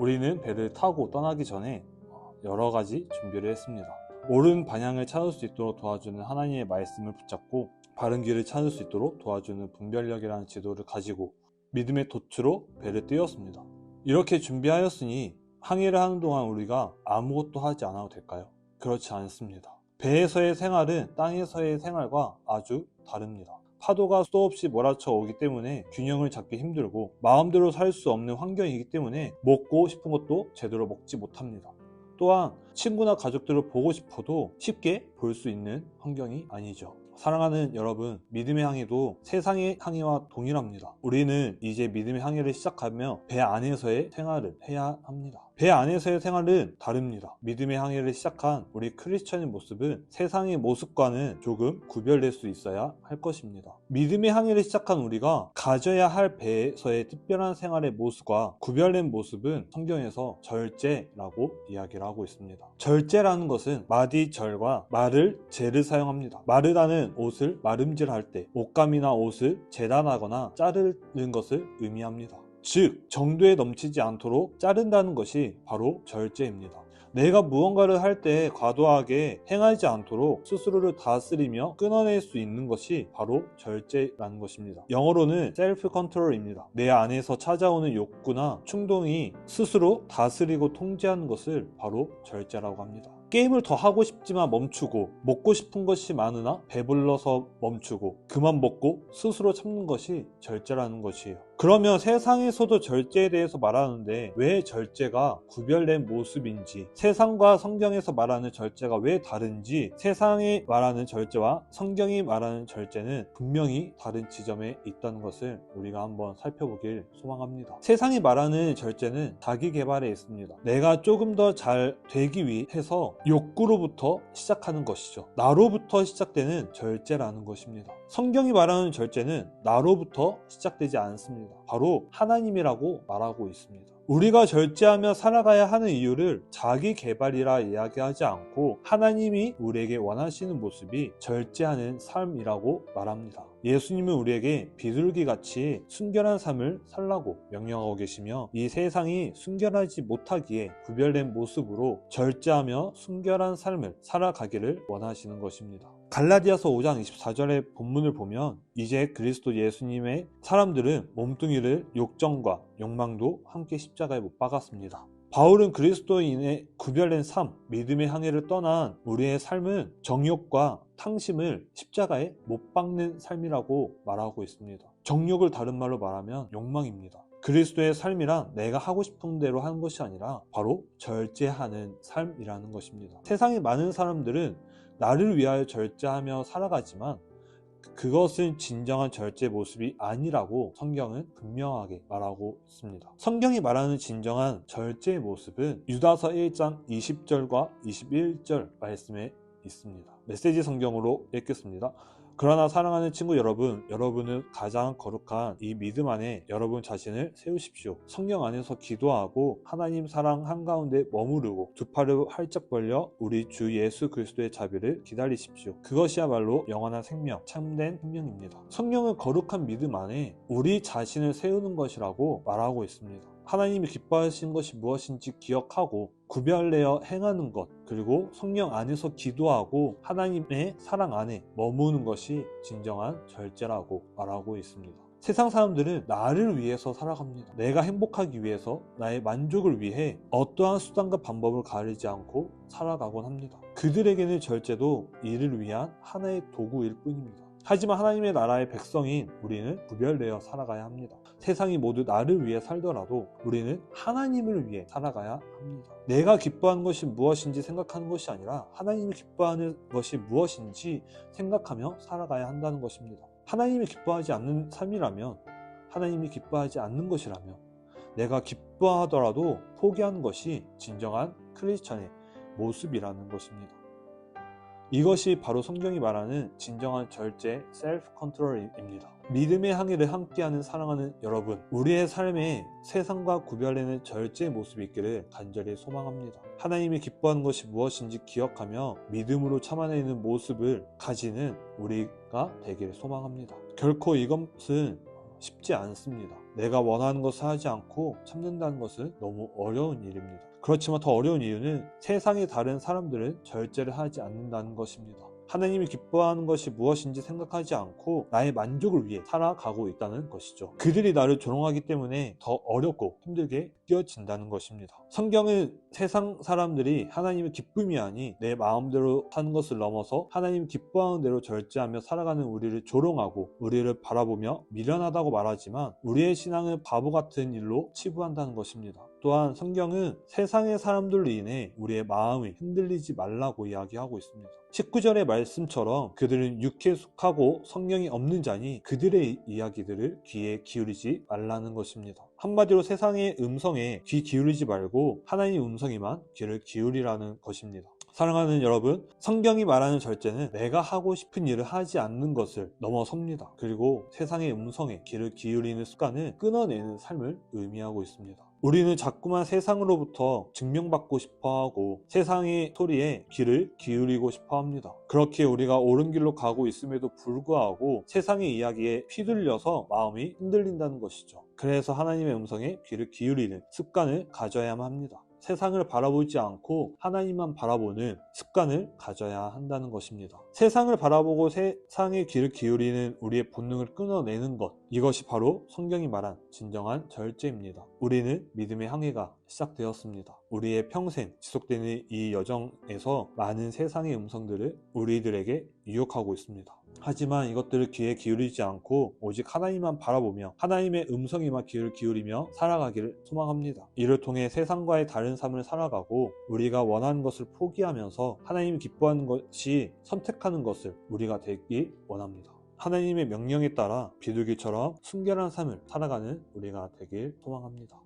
우리는 배를 타고 떠나기 전에 여러 가지 준비를 했습니다. 옳은 방향을 찾을 수 있도록 도와주는 하나님의 말씀을 붙잡고 바른 길을 찾을 수 있도록 도와주는 분별력이라는 지도를 가지고 믿음의 돛으로 배를 띄웠습니다. 이렇게 준비하였으니 항해를 하는 동안 우리가 아무것도 하지 않아도 될까요? 그렇지 않습니다. 배에서의 생활은 땅에서의 생활과 아주 다릅니다. 파도가 수없이 몰아쳐 오기 때문에 균형을 잡기 힘들고 마음대로 살 수 없는 환경이기 때문에 먹고 싶은 것도 제대로 먹지 못합니다. 또한 친구나 가족들을 보고 싶어도 쉽게 볼 수 있는 환경이 아니죠. 사랑하는 여러분, 믿음의 항해도 세상의 항해와 동일합니다. 우리는 이제 믿음의 항해를 시작하며 배 안에서의 생활을 해야 합니다. 배 안에서의 생활은 다릅니다. 믿음의 항해를 시작한 우리 크리스천의 모습은 세상의 모습과는 조금 구별될 수 있어야 할 것입니다. 믿음의 항해를 시작한 우리가 가져야 할 배에서의 특별한 생활의 모습과 구별된 모습은 성경에서 절제라고 이야기를 하고 있습니다. 절제라는 것은 마디절과 마를 제를 사용합니다. 마르다는 옷을 마름질할 때 옷감이나 옷을 재단하거나 자르는 것을 의미합니다. 즉 정도에 넘치지 않도록 자른다는 것이 바로 절제입니다. 내가 무언가를 할 때 과도하게 행하지 않도록 스스로를 다스리며 끊어낼 수 있는 것이 바로 절제라는 것입니다. 영어로는 self control입니다. 내 안에서 찾아오는 욕구나 충동이 스스로 다스리고 통제하는 것을 바로 절제라고 합니다. 게임을 더 하고 싶지만 멈추고, 먹고 싶은 것이 많으나 배불러서 멈추고, 그만 먹고 스스로 참는 것이 절제라는 것이에요. 그러면 세상에서도 절제에 대해서 말하는데 왜 절제가 구별된 모습인지, 세상과 성경에서 말하는 절제가 왜 다른지, 세상이 말하는 절제와 성경이 말하는 절제는 분명히 다른 지점에 있다는 것을 우리가 한번 살펴보길 소망합니다. 세상이 말하는 절제는 자기 개발에 있습니다. 내가 조금 더 잘 되기 위해서 욕구로부터 시작하는 것이죠. 나로부터 시작되는 절제라는 것입니다. 성경이 말하는 절제는 나로부터 시작되지 않습니다. 바로 하나님이라고 말하고 있습니다. 우리가 절제하며 살아가야 하는 이유를 자기 개발이라 이야기하지 않고 하나님이 우리에게 원하시는 모습이 절제하는 삶이라고 말합니다. 예수님은 우리에게 비둘기같이 순결한 삶을 살라고 명령하고 계시며 이 세상이 순결하지 못하기에 구별된 모습으로 절제하며 순결한 삶을 살아가기를 원하시는 것입니다. 갈라디아서 5장 24절의 본문을 보면 이제 그리스도 예수님의 사람들은 몸뚱이를 욕정과 욕망도 함께 십자가에 못 박았습니다. 바울은 그리스도인의 구별된 삶, 믿음의 항해를 떠난 우리의 삶은 정욕과 탕심을 십자가에 못 박는 삶이라고 말하고 있습니다. 정욕을 다른 말로 말하면 욕망입니다. 그리스도의 삶이란 내가 하고 싶은 대로 하는 것이 아니라 바로 절제하는 삶이라는 것입니다. 세상의 많은 사람들은 나를 위하여 절제하며 살아가지만 그것은 진정한 절제 모습이 아니라고 성경은 분명하게 말하고 있습니다. 성경이 말하는 진정한 절제의 모습은 유다서 1장 20절과 21절 말씀에 있습니다. 메시지 성경으로 읽겠습니다. 그러나 사랑하는 친구 여러분, 여러분은 가장 거룩한 이 믿음 안에 여러분 자신을 세우십시오. 성령 안에서 기도하고 하나님 사랑 한가운데 머무르고 두 팔을 활짝 벌려 우리 주 예수 그리스도의 자비를 기다리십시오. 그것이야말로 영원한 생명, 참된 생명입니다. 성령은 거룩한 믿음 안에 우리 자신을 세우는 것이라고 말하고 있습니다. 하나님이 기뻐하시는 것이 무엇인지 기억하고 구별내어 행하는 것, 그리고 성령 안에서 기도하고 하나님의 사랑 안에 머무는 것이 진정한 절제라고 말하고 있습니다. 세상 사람들은 나를 위해서 살아갑니다. 내가 행복하기 위해서, 나의 만족을 위해 어떠한 수단과 방법을 가리지 않고 살아가곤 합니다. 그들에게는 절제도 이를 위한 하나의 도구일 뿐입니다. 하지만 하나님의 나라의 백성인 우리는 구별되어 살아가야 합니다. 세상이 모두 나를 위해 살더라도 우리는 하나님을 위해 살아가야 합니다. 내가 기뻐하는 것이 무엇인지 생각하는 것이 아니라 하나님이 기뻐하는 것이 무엇인지 생각하며 살아가야 한다는 것입니다. 하나님이 기뻐하지 않는 삶이라면, 하나님이 기뻐하지 않는 것이라면 내가 기뻐하더라도 포기하는 것이 진정한 크리스천의 모습이라는 것입니다. 이것이 바로 성경이 말하는 진정한 절제, 셀프 컨트롤입니다. 믿음의 항해를 함께하는 사랑하는 여러분, 우리의 삶에 세상과 구별되는 절제의 모습이 있기를 간절히 소망합니다. 하나님이 기뻐하는 것이 무엇인지 기억하며 믿음으로 참아내는 모습을 가지는 우리가 되기를 소망합니다. 결코 이것은 쉽지 않습니다. 내가 원하는 것을 하지 않고 참는다는 것은 너무 어려운 일입니다. 그렇지만 더 어려운 이유는 세상의 다른 사람들은 절제를 하지 않는다는 것입니다. 하나님이 기뻐하는 것이 무엇인지 생각하지 않고 나의 만족을 위해 살아가고 있다는 것이죠. 그들이 나를 조롱하기 때문에 더 어렵고 힘들게 느껴진다는 것입니다. 성경은 세상 사람들이 하나님의 기쁨이 아니 내 마음대로 사는 것을 넘어서 하나님 기뻐하는 대로 절제하며 살아가는 우리를 조롱하고 우리를 바라보며 미련하다고 말하지만 우리의 신앙은 바보 같은 일로 치부한다는 것입니다. 또한 성경은 세상의 사람들로 인해 우리의 마음이 흔들리지 말라고 이야기하고 있습니다. 19절의 말씀처럼 그들은 육에 속하고 성령이 없는 자니 그들의 이야기들을 귀에 기울이지 말라는 것입니다. 한마디로 세상의 음성에 귀 기울이지 말고 하나님의 음성에만 귀를 기울이라는 것입니다. 사랑하는 여러분, 성경이 말하는 절제는 내가 하고 싶은 일을 하지 않는 것을 넘어섭니다. 그리고 세상의 음성에 귀를 기울이는 습관을 끊어내는 삶을 의미하고 있습니다. 우리는 자꾸만 세상으로부터 증명받고 싶어하고 세상의 소리에 귀를 기울이고 싶어합니다. 그렇게 우리가 옳은 길로 가고 있음에도 불구하고 세상의 이야기에 휘둘려서 마음이 흔들린다는 것이죠. 그래서 하나님의 음성에 귀를 기울이는 습관을 가져야만 합니다. 세상을 바라보지 않고 하나님만 바라보는 습관을 가져야 한다는 것입니다. 세상을 바라보고 세상에 귀를 기울이는 우리의 본능을 끊어내는 것, 이것이 바로 성경이 말한 진정한 절제입니다. 우리는 믿음의 항해가 시작되었습니다. 우리의 평생 지속되는 이 여정에서 많은 세상의 음성들을 우리들에게 유혹하고 있습니다. 하지만 이것들을 귀에 기울이지 않고 오직 하나님만 바라보며 하나님의 음성에만 귀를 기울이며 살아가기를 소망합니다. 이를 통해 세상과의 다른 삶을 살아가고 우리가 원하는 것을 포기하면서 하나님이 기뻐하는 것이 선택하는 것을 우리가 되길 원합니다. 하나님의 명령에 따라 비둘기처럼 순결한 삶을 살아가는 우리가 되길 소망합니다.